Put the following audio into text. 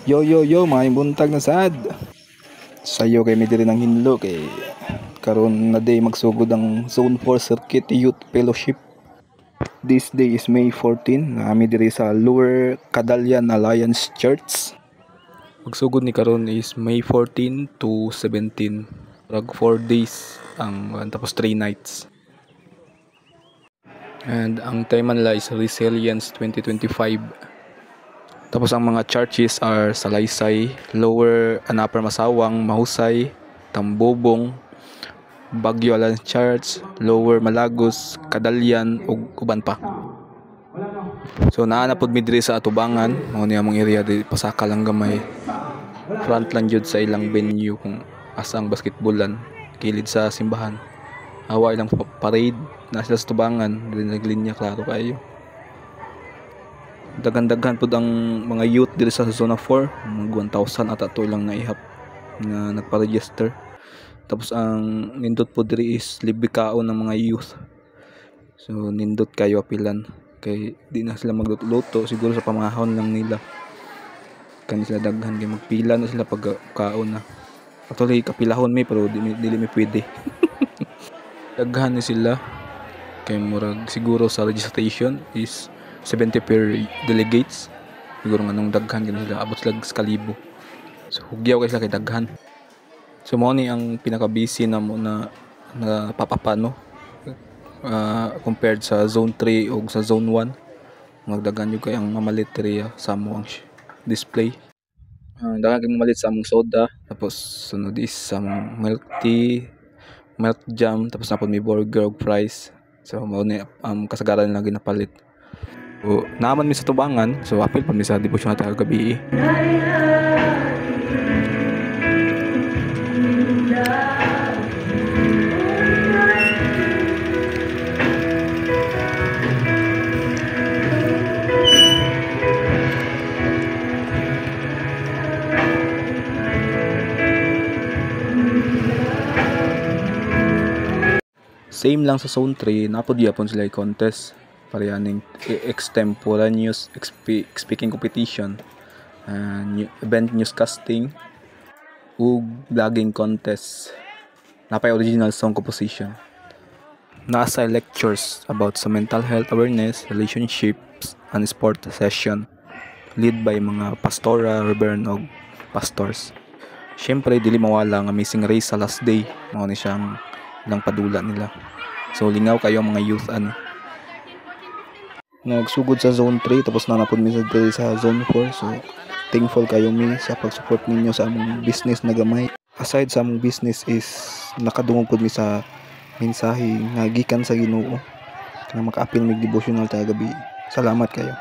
Yo yo yo mga buntag na sad. Sayo kay may diri ng hinlo kay karon na day magsugod ang Zone 4 Circuit Youth Fellowship. This day is May 14. Nami diri sa Lower Cadalyan Alliance Church. Magsugod ni karon is May 14 to 17. Rag 4 days ang tapos 3 nights. And ang tema nila is Resilience 2025. Tapos ang mga churches are Salaysay, Lower and Upper Masawang, Mahusay, Tambobong, Baguio Alliance Church, Lower Malagos, Cadalyan ug uban pa. So naa na pud mi diri sa atubangan, mao ni among area di pasaka lang gamay. Front lang jud sa ilang venue kung asa ang basketballan, kilid sa simbahan. Hawa ilang parade na sila sa tubangan, dili naglinya klaro kayo. Daghan-daghan pud ang mga youth diri sa Zona 4, mga 1,000 ata to lang naihap na nagpa-register. Tapos ang nindot po diri is libre kaon ng mga youth. So nindot kayo apilan kay di na sila magluto siguro sa pamahon lang nila. Kani sila daghan kay magpila na sila pag kaon na. Actually kapilahon mi pero dili mi pwede. Daghan ni sila kay murag siguro sa registration is 70 per delegates. Siguro nga nung daghan ganun sila abot sila sa kalibo. So hugyaw kay sila kay daghan. So mo ni ang pinaka-busy na mo na papapano compared sa zone 3 o sa zone 1. Magdagan yung kay ang mamalit area sa among display. Daghan kay mamalit sa among soda, tapos sunod is sa milk tea, milk jam, tapos napod may burger ug fries. So mo ni kasagaran nila ginapalit. So, naman mi sa tubangan, so apil pa mi sa devotion natin kagabi. Same lang sa zone 3, napod yapon sila i-contest. Pariyaning extemporaneous speaking competition, event newscasting, ug vlogging contest. Napay original song composition. Nasa lectures about sa mental health awareness, relationships, and sport session lead by mga pastora, reverend og pastors. Syempre dili mawala nga Amazing Race sa last day, mao ni siyang ilang padula nila. So lingaw kayo mga youth nagsugod sa zone 3 tapos nanapod mi sa zone 4. So thankful kayo mi sa pag-support ninyo sa among business na gamay. Aside sa among business is nakadungog pud mi sa mensahe nga gikan sa Ginoo na maka-apil mig devotional ta gabi. Salamat kayo.